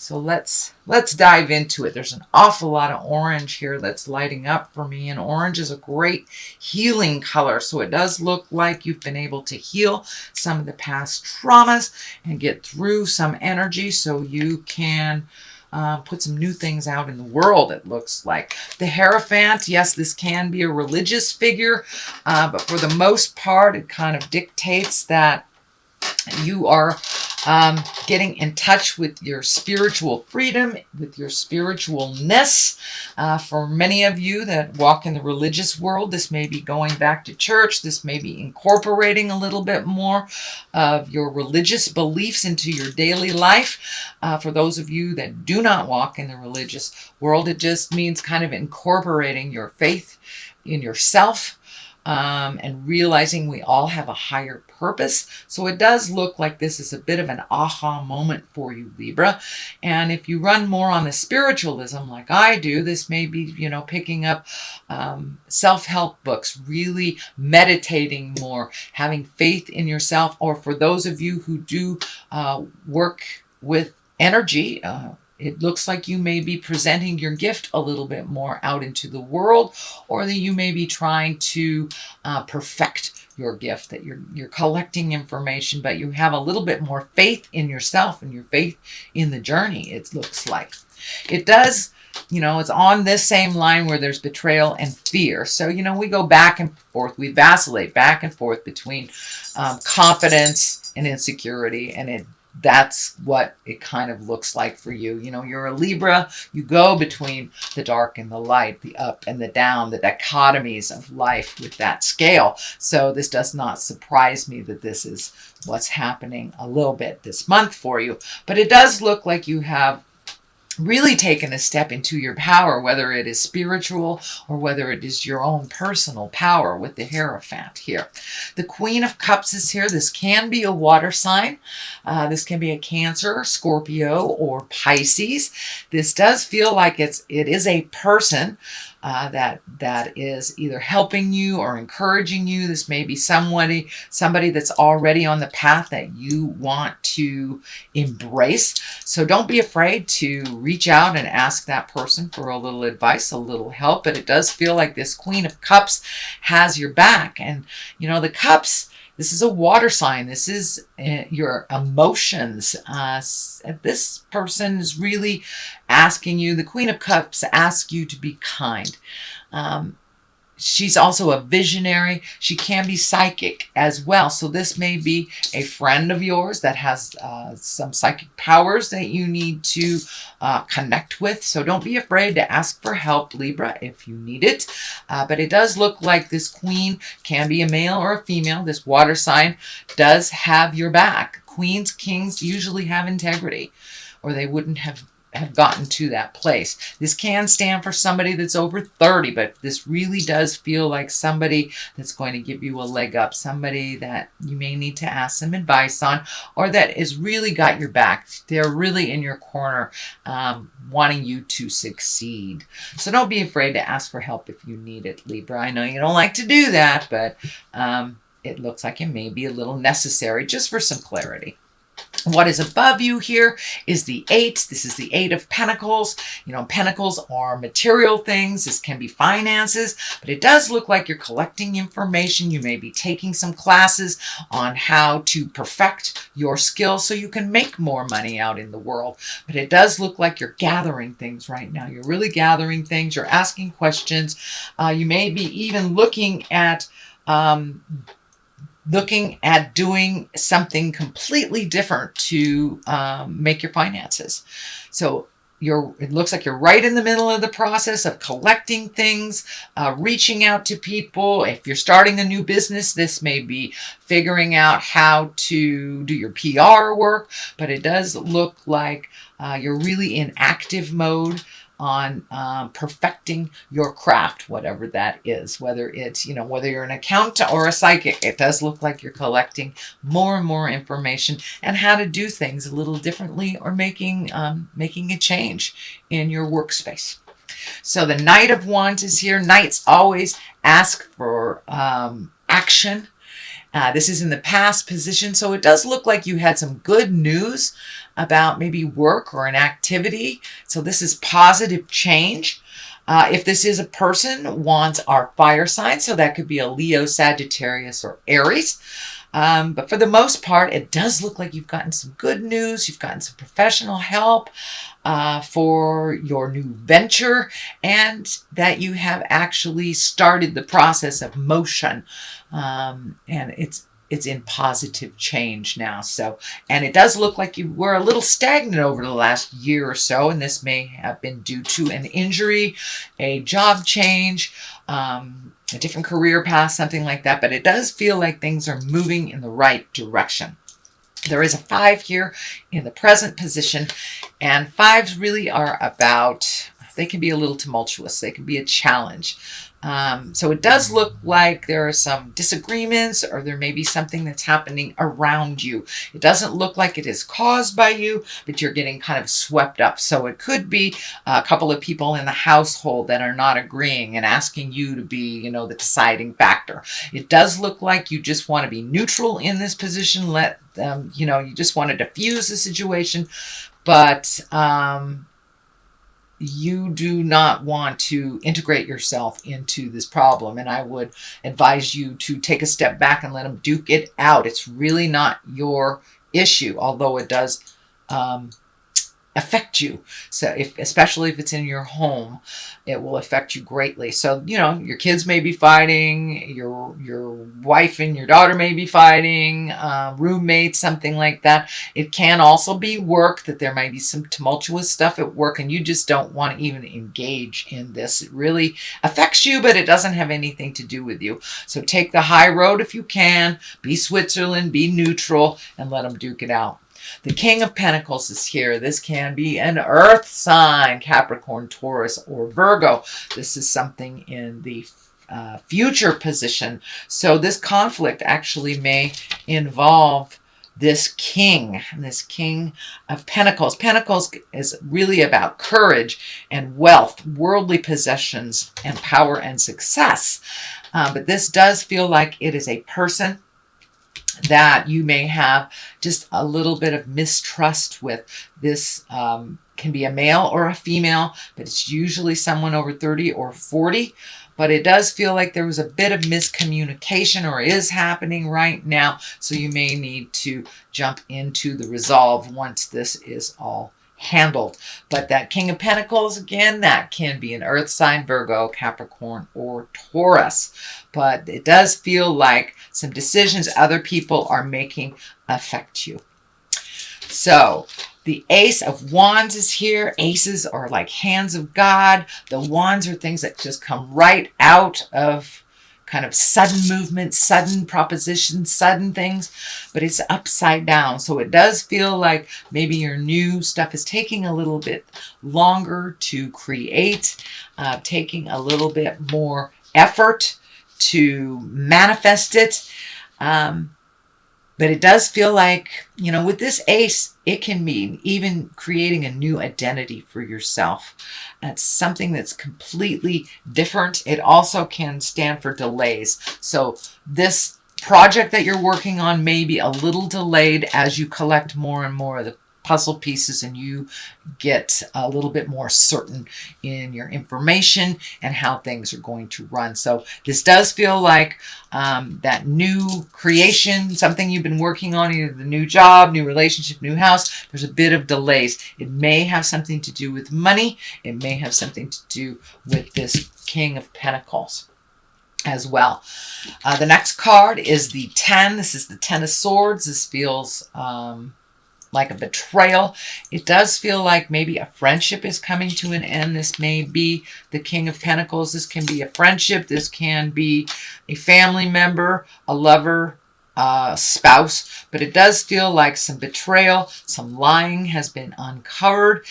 So let's dive into it. There's an awful lot of orange here that's lighting up for me, and orange is a great healing color. So it does look like you've been able to heal some of the past traumas and get through some energy so you can put some new things out in the world, it looks like. The Hierophant, yes, this can be a religious figure, but for the most part, it kind of dictates that you are getting in touch with your spiritual freedom, with your spiritualness. For many of you that walk in the religious world, this may be going back to church. This may be incorporating a little bit more of your religious beliefs into your daily life. For those of you that do not walk in the religious world, it just means kind of incorporating your faith in yourself, and realizing we all have a higher purpose. So it does look like this is a bit of an aha moment for you, Libra. And if you run more on the spiritualism like I do, this may be, picking up self-help books, really meditating more, having faith in yourself. Or for those of you who do work with energy, it looks like you may be presenting your gift a little bit more out into the world, or that you may be trying to perfect your gift, that you're collecting information, but you have a little bit more faith in yourself and your faith in the journey, it looks like. It does, it's on this same line where there's betrayal and fear. So, we go back and forth, we vacillate back and forth between confidence and insecurity, and that's what it kind of looks like for you. You're a Libra. You go between the dark and the light, the up and the down, the dichotomies of life with that scale. So this does not surprise me that this is what's happening a little bit this month for you. But it does look like you have really taken a step into your power, whether it is spiritual or whether it is your own personal power with the Hierophant here. The Queen of Cups is here. This can be a water sign. This can be a Cancer, Scorpio, or Pisces. This does feel like it is a person that is either helping you or encouraging you. This may be somebody that's already on the path that you want to embrace. So don't be afraid to reach out and ask that person for a little advice, a little help. But it does feel like this Queen of Cups has your back. And, the cups, this is a water sign. This is your emotions. This person is really asking you, the Queen of Cups asks you to be kind. She's also a visionary. She can be psychic as well. So this may be a friend of yours that has some psychic powers that you need to connect with. So don't be afraid to ask for help, Libra, if you need it. But it does look like this queen can be a male or a female. This water sign does have your back. Queens, kings usually have integrity, or they wouldn't have gotten to that place. This can stand for somebody that's over 30, but this really does feel like somebody that's going to give you a leg up, somebody that you may need to ask some advice on, or that has really got your back. They're really in your corner, wanting you to succeed. So don't be afraid to ask for help if you need it, Libra. I know you don't like to do that, but it looks like it may be a little necessary just for some clarity. What is above you here is the 8. This is the 8 of Pentacles. Pentacles are material things. This can be finances, but it does look like you're collecting information. You may be taking some classes on how to perfect your skills so you can make more money out in the world. But it does look like you're gathering things right now. You're really gathering things. You're asking questions. You may be even looking at doing something completely different to make your finances. So it looks like you're right in the middle of the process of collecting things, reaching out to people. If you're starting a new business, this may be figuring out how to do your PR work, but it does look like you're really in active mode on perfecting your craft, whatever that is, whether it's, whether you're an accountant or a psychic. It does look like you're collecting more and more information and how to do things a little differently, or making a change in your workspace. So the Knight of Wands is here. Knights always ask for action This is in the past position, so it does look like you had some good news about maybe work or an activity. So this is positive change. If this is a person, wands are fire signs, so that could be a Leo, Sagittarius, or Aries. But for the most part, it does look like you've gotten some good news. You've gotten some professional help for your new venture, and that you have actually started the process of motion. And it's in positive change now. So, and it does look like you were a little stagnant over the last year or so, and this may have been due to an injury, a job change, a different career path, something like that. But it does feel like things are moving in the right direction. There is a 5 here in the present position, and 5s really are about, they can be a little tumultuous. They can be a challenge. So it does look like there are some disagreements, or there may be something that's happening around you. It doesn't look like it is caused by you, but you're getting kind of swept up. So it could be a couple of people in the household that are not agreeing and asking you to be, you know, the deciding factor. It does look like you just want to be neutral in this position. Let them, you know, you just want to diffuse the situation, but you do not want to integrate yourself into this problem. And I would advise you to take a step back and let them duke it out. It's really not your issue, although it does affect you. So especially if it's in your home, it will affect you greatly. So, you know, your kids may be fighting, your wife and your daughter may be fighting, roommates, something like that. It can also be work, that there might be some tumultuous stuff at work, and you just don't want to even engage in this. It really affects you, but it doesn't have anything to do with you. So take the high road if you can. Be Switzerland, be neutral, and let them duke it out. The King of Pentacles is here. This can be an earth sign, Capricorn, Taurus, or Virgo. This is something in the future position. So this conflict actually may involve this king of Pentacles. Pentacles is really about courage and wealth, worldly possessions, and power and success. But this does feel like it is a person that you may have just a little bit of mistrust with. This can be a male or a female, but it's usually someone over 30 or 40. But it does feel like there was a bit of miscommunication, or is happening right now. So you may need to jump into the resolve once this is all handled. But that King of Pentacles, again, that can be an earth sign, Virgo, Capricorn, or Taurus. But it does feel like some decisions other people are making affect you. So the Ace of Wands is here. Aces are like hands of God. The wands are things that just come right out of kind of sudden movement, sudden propositions, sudden things, but it's upside down. So it does feel like maybe your new stuff is taking a little bit longer to create, taking a little bit more effort to manifest it. But it does feel like, you know, with this ace, it can mean even creating a new identity for yourself. That's something that's completely different. It also can stand for delays. So this project that you're working on may be a little delayed as you collect more and more of the puzzle pieces, and you get a little bit more certain in your information and how things are going to run. So this does feel like that new creation, something you've been working on, either the new job, new relationship, new house. There's a bit of delays. It may have something to do with money. It may have something to do with this King of Pentacles as well. The next card is the 10. This is the 10 of Swords. This feels like a betrayal. It does feel like maybe a friendship is coming to an end. This may be the King of Pentacles. This can be a friendship. This can be a family member, a lover, spouse. But it does feel like some betrayal, some lying has been uncovered,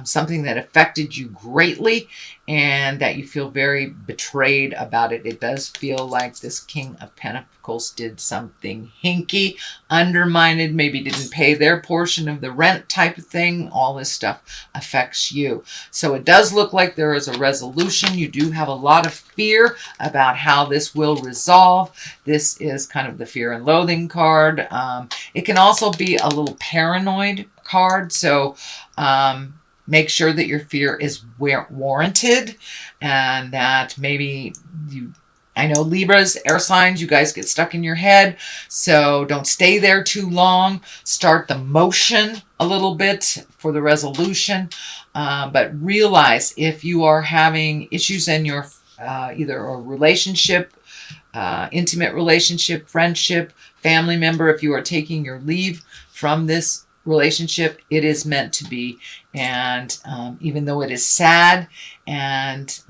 something that affected you greatly, and that you feel very betrayed about it. It does feel like this King of Pentacles did something hinky, undermined, maybe didn't pay their portion of the rent type of thing. All this stuff affects you. So it does look like there is a resolution. You do have a lot of fear about how this will resolve. This is kind of the fear and loathing card. It can also be a little paranoid card. So make sure that your fear is warranted, and that maybe you, I know Libras, air signs, you guys get stuck in your head, so don't stay there too long. Start the motion a little bit for the resolution, but realize if you are having issues in your either a relationship, intimate relationship, friendship, family member, if you are taking your leave from this relationship, it is meant to be. And even though it is sad and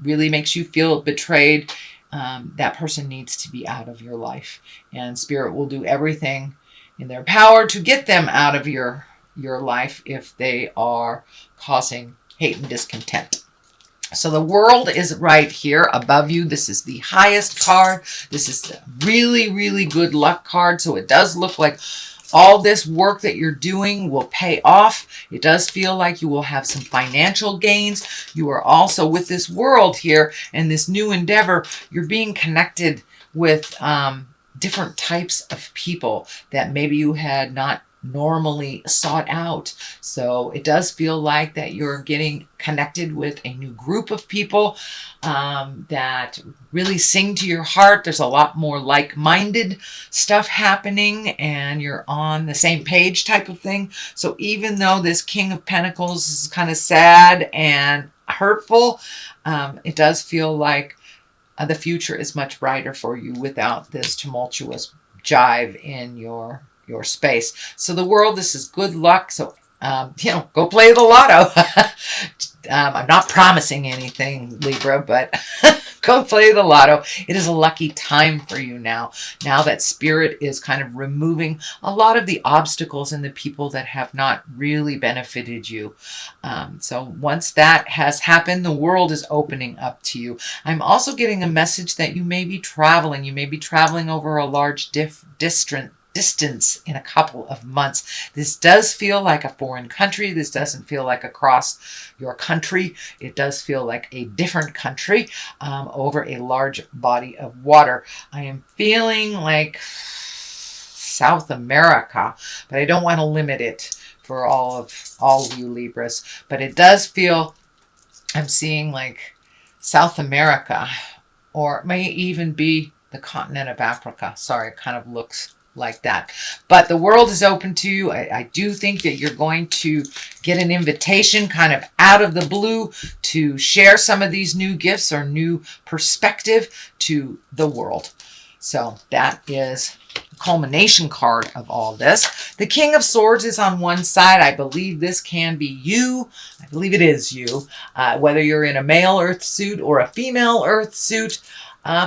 really makes you feel betrayed, that person needs to be out of your life, and Spirit will do everything in their power to get them out of your life if they are causing hate and discontent. So the world is right here above you. This is the highest card. This is a really, really good luck card. So it does look like all this work that you're doing will pay off. It does feel like you will have some financial gains. You are also, with this world here and this new endeavor, you're being connected with different types of people that maybe you had not normally sought out. So it does feel like that you're getting connected with a new group of people that really sing to your heart. There's a lot more like-minded stuff happening, and you're on the same page type of thing. So even though this King of Pentacles is kind of sad and hurtful, it does feel like the future is much brighter for you without this tumultuous jive in your space. So the world, this is good luck. So, go play the lotto. I'm not promising anything, Libra, but go play the lotto. It is a lucky time for you now. Now that Spirit is kind of removing a lot of the obstacles and the people that have not really benefited you. So once that has happened, the world is opening up to you. I'm also getting a message that you may be traveling. You may be traveling over a large distance in a couple of months. This does feel like a foreign country. This doesn't feel like across your country. It does feel like a different country over a large body of water. I am feeling like South America, but I don't want to limit it for all of you Libras. But it does feel, I'm seeing like South America, or it may even be the continent of Africa. Sorry, it kind of looks like that. But the world is open to you. I do think that you're going to get an invitation kind of out of the blue to share some of these new gifts or new perspective to the world. So that is the culmination card of all this. The King of Swords is on one side. I believe this can be you. I believe it is you. Whether you're in a male earth suit or a female earth suit,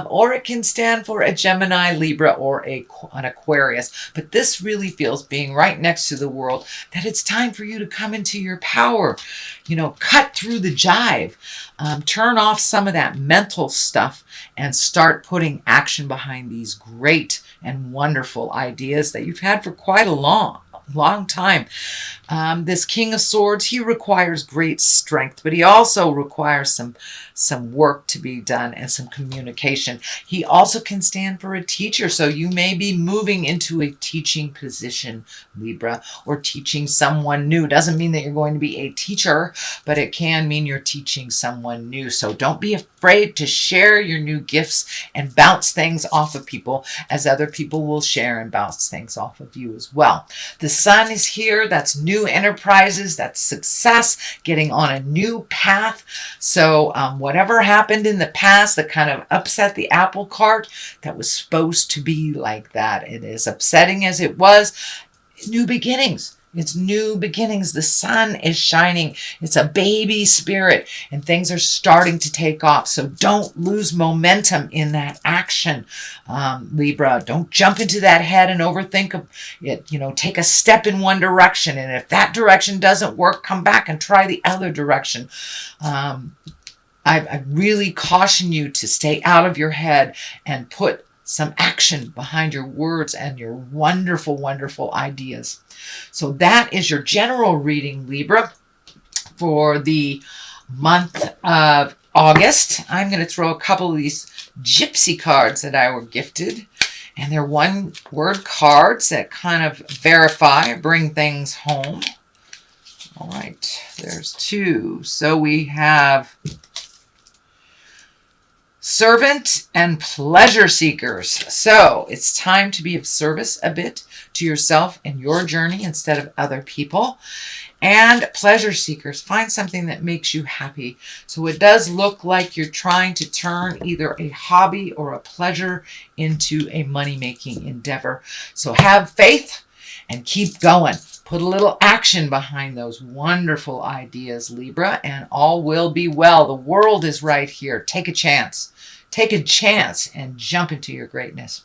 or it can stand for a Gemini, Libra, or an Aquarius. But this really feels, being right next to the world, that it's time for you to come into your power. Cut through the jive. Turn off some of that mental stuff and start putting action behind these great and wonderful ideas that you've had for quite a long time. This King of Swords, he requires great strength, but he also requires some work to be done and some communication. He also can stand for a teacher, so you may be moving into a teaching position, Libra, or teaching someone new. Doesn't mean that you're going to be a teacher, but it can mean you're teaching someone new. So don't be afraid to share your new gifts and bounce things off of people, as other people will share and bounce things off of you as well. The Sun is here. That's new enterprises. That's success, getting on a new path. So whatever happened in the past that kind of upset the apple cart, that was supposed to be like that. It is upsetting as it was. New beginnings. It's new beginnings. The sun is shining. It's a baby spirit, and things are starting to take off. So don't lose momentum in that action, Libra. Don't jump into that head and overthink it. Take a step in one direction, and if that direction doesn't work, come back and try the other direction. I really caution you to stay out of your head and put some action behind your words and your wonderful, wonderful ideas. So that is your general reading, Libra, for the month of August. I'm going to throw a couple of these gypsy cards that I were gifted, And they're one word cards that kind of verify, bring things home. All right, there's 2. So we have servant and pleasure seekers. So it's time to be of service a bit to yourself and your journey instead of other people. And pleasure seekers, find something that makes you happy. So it does look like you're trying to turn either a hobby or a pleasure into a money-making endeavor. So have faith and keep going. Put a little action behind those wonderful ideas, Libra, and all will be well. The world is right here. Take a chance. Take a chance and jump into your greatness.